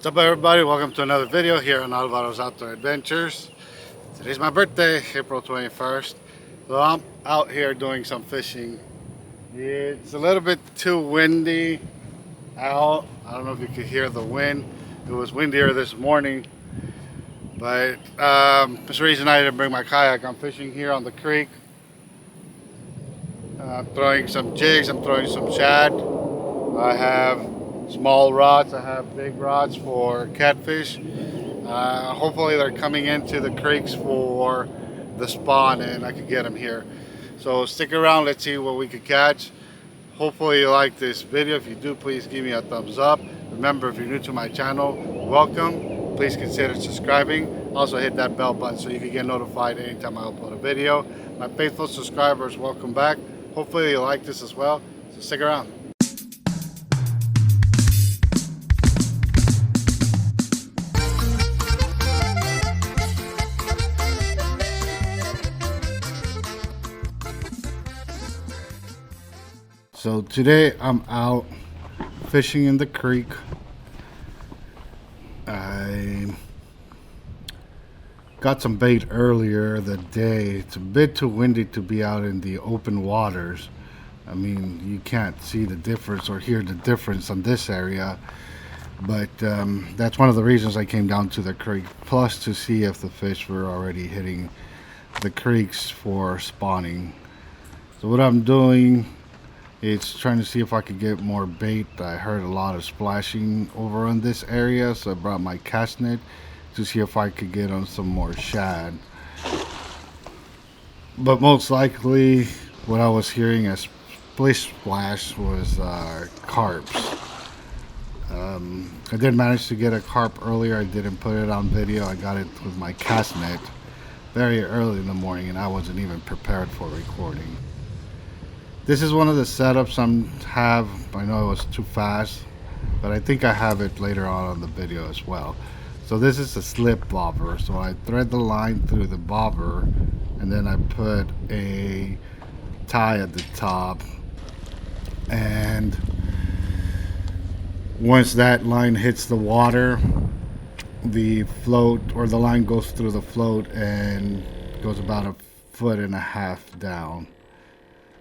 What's up, everybody? Welcome to another video here on Alvaro's Outdoor Adventures. Today's my birthday, April 21st. So I'm out here doing some fishing. It's a little bit too windy out. I don't know if you could hear the wind. It was windier this morning, but for some reason I didn't bring my kayak. I'm fishing here on the creek. Throwing some jigs, I'm throwing some shad. I have small rods, I have big rods for catfish. Hopefully they're coming into the creeks for the spawn and I could get them here. So stick around, let's see what we could catch. Hopefully you like this video. If you do, please give me a thumbs up. Remember, if you're new to my channel, welcome. Please consider subscribing. Also hit that bell button so you can get notified anytime I upload a video. My faithful subscribers, welcome back. Hopefully you like this as well, so stick around. So today I'm out fishing in the creek. I got some bait earlier the day. It's a bit too windy to be out in the open waters. I mean, you can't see the difference or hear the difference on this area, but that's one of the reasons I came down to the creek, plus to see if the fish were already hitting the creeks for spawning. So what I'm doing, it's trying to see if I could get more bait. I heard a lot of splashing over on this area, so I brought my cast net to see if I could get on some more shad. But most likely what I was hearing as splish splash was carps. I did manage to get a carp earlier. I didn't put it on video. I got it with my cast net very early in the morning and I wasn't even prepared for recording. This is one of the setups I have. I know it was too fast, but I think I have it later on the video as well. So this is a slip bobber. So I thread the line through the bobber and then I put a tie at the top, and once that line hits the water, the float or the line goes through the float and goes about 1.5 feet down,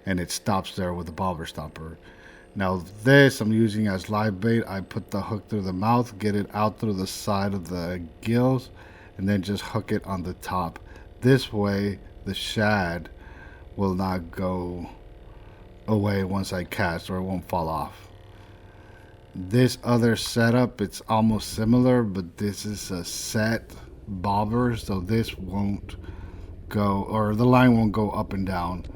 and it stops there with the bobber stopper. Now this I'm using as live bait. I put the hook through the mouth, get it out through the side of the gills, and then just hook it on the top. This way the shad will not go away once I cast, or it won't fall off. This other setup, it's almost similar, but this is a set bobber, so this won't go, or the line won't go up and down.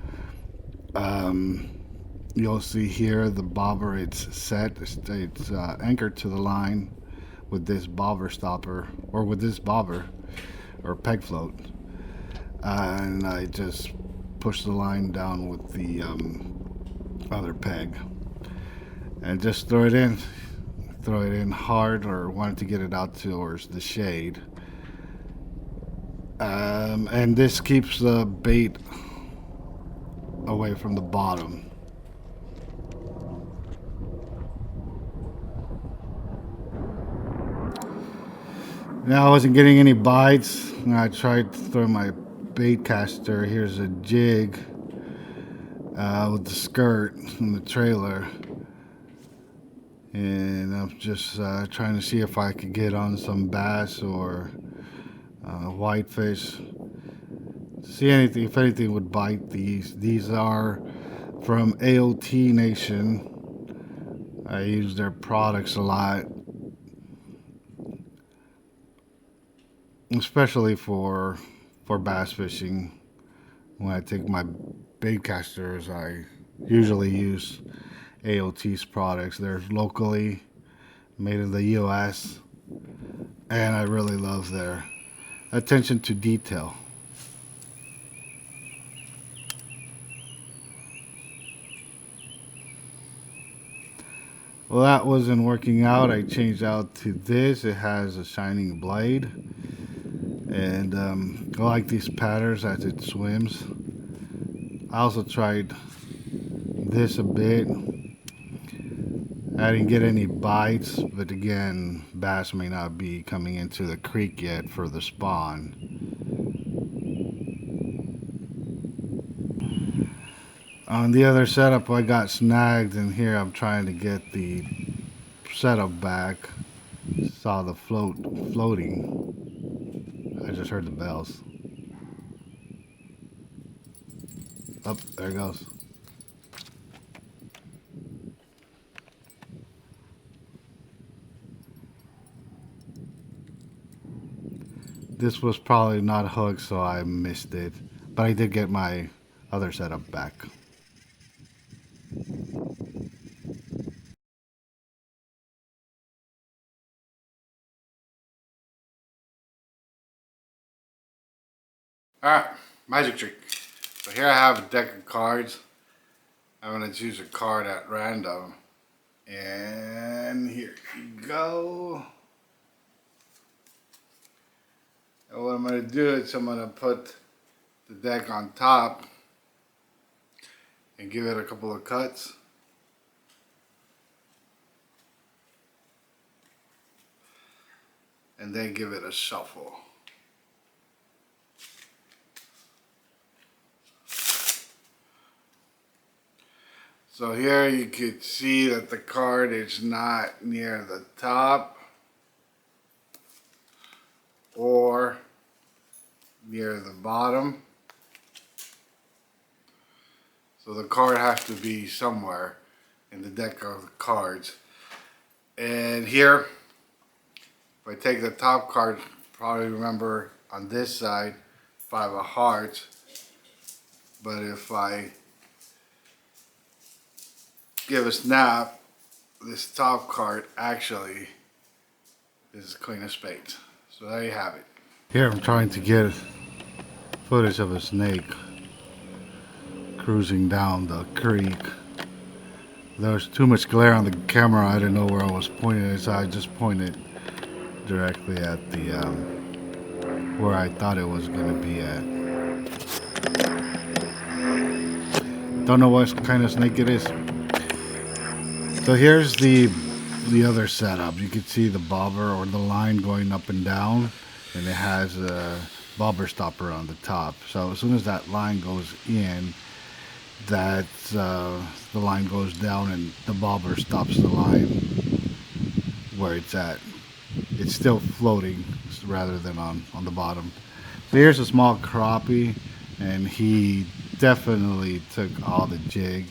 You'll see here the bobber, it's set, it's anchored to the line with this bobber stopper, or with this bobber or peg float, and I just push the line down with the other peg and just throw it in hard, or wanted to get it out towards the shade, and this keeps the bait away from the bottom. Now I wasn't getting any bites. I tried to throw my Baitcaster. Here's a jig with the skirt in the trailer, and I'm just trying to see if I could get on some bass or whitefish. See anything, if anything would bite. These are from AOT Nation. I use their products a lot, especially for bass fishing. When I take my bait casters, I usually use AOT's products. They're locally made in the US, and I really love their attention to detail. Well, that wasn't working out. I changed out to this. It has a shining blade, and I like these patterns as it swims. I also tried this a bit, I didn't get any bites, but again, bass may not be coming into the creek yet for the spawn. On the other setup, I got snagged, and here I'm trying to get the setup back. Saw the floating. I just heard the bells. Oh, there it goes. This was probably not hooked, so I missed it. But I did get my other setup back. Alright, magic trick. So here I have a deck of cards. I'm going to choose a card at random. And here you go. And what I'm going to do is I'm going to put the deck on top and give it a couple of cuts. And then give it a shuffle. So here you could see that the card is not near the top or near the bottom. So the card has to be somewhere in the deck of cards. And here, if I take the top card, probably remember on this side, 5 of hearts. But if I give a snap, this top card actually is Queen of Spades. So there you have it. Here I'm trying to get footage of a snake cruising down the creek. There was too much glare on the camera. I didn't know where I was pointing it, so I just pointed directly at the where I thought it was going to be at. Don't know what kind of snake it is. So here's the other setup. You can see the bobber or the line going up and down, and it has a bobber stopper on the top. So as soon as that line goes in, the line goes down and the bobber stops the line where it's at. It's still floating rather than on the bottom. So here's a small crappie, and he definitely took all the jig.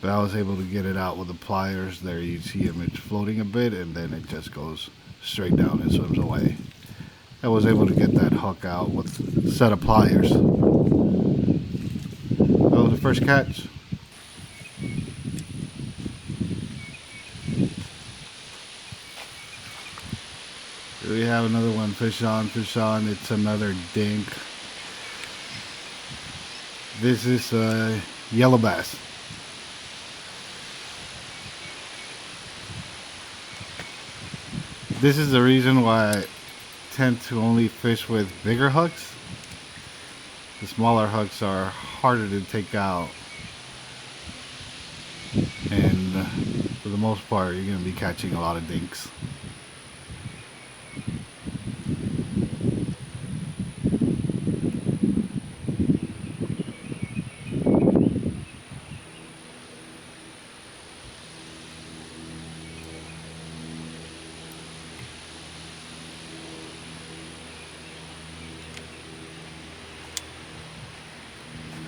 But I was able to get it out with the pliers. There you see him, it's floating a bit, and then it just goes straight down and swims away. I was able to get that hook out with a set of pliers. Oh, the first catch. Here we have another one, fish on. It's another dink. This is a yellow bass. This is the reason why I tend to only fish with bigger hooks. The smaller hooks are harder to take out, and for the most part you're going to be catching a lot of dinks.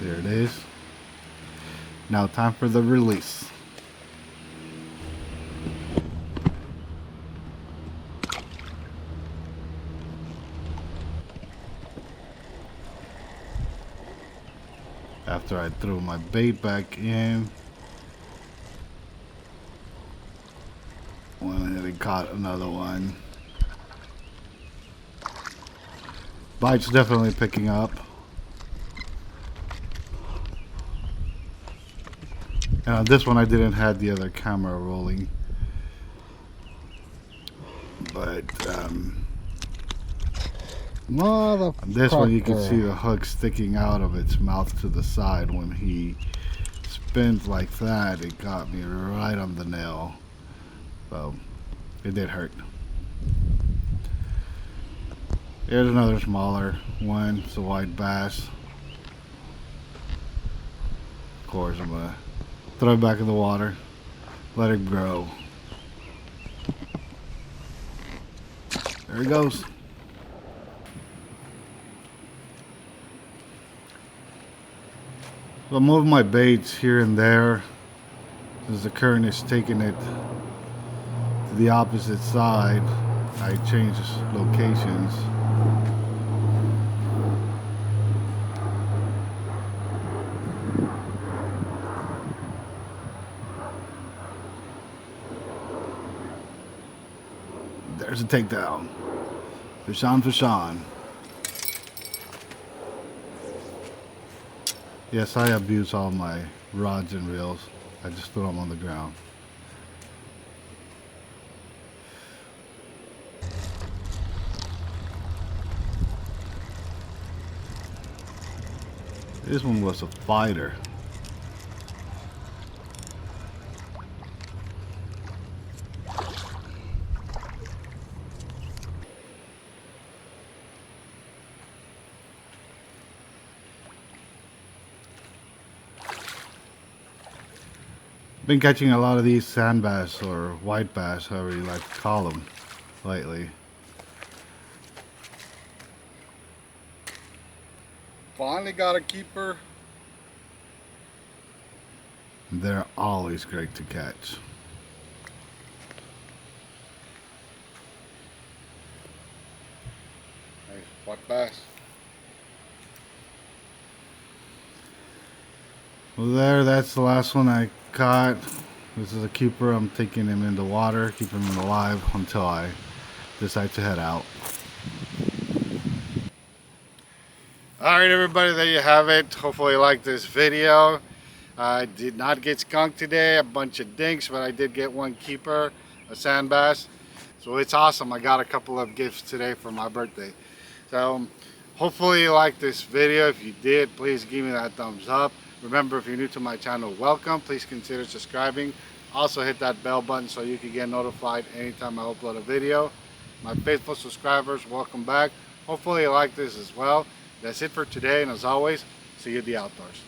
There it is. Now time for the release. After I threw my bait back in, went ahead and caught another one. Bite's definitely picking up. And on this one I didn't have the other camera rolling. But on this one you can see the hook sticking out of its mouth to the side. When he spins like that, it got me right on the nail. So it did hurt. Here's another smaller one. It's a white bass. Of course, I'm gonna throw it back in the water, let it grow. There he goes. So I'm moving my baits here and there as the current is taking it to the opposite side. I change locations. There's a takedown. Fish on, fish on. Yes, I abuse all my rods and reels. I just throw them on the ground. This one was a fighter. Been catching a lot of these sand bass or white bass, however you like to call them, lately. Finally got a keeper. They're always great to catch. Nice white bass. Well, that's the last one I caught. This is a keeper. I'm taking him in the water, keeping him alive until I decide to head out. Alright everybody, there you have it. Hopefully you liked this video. I did not get skunked today, a bunch of dinks, but I did get one keeper, a sand bass. So it's awesome. I got a couple of gifts today for my birthday. So hopefully you liked this video. If you did, please give me that thumbs up. Remember, if you're new to my channel, welcome. Please consider subscribing. Also hit that bell button so you can get notified anytime I upload a video. My faithful subscribers, welcome back. Hopefully you like this as well. That's it for today, and as always, see you at the outdoors.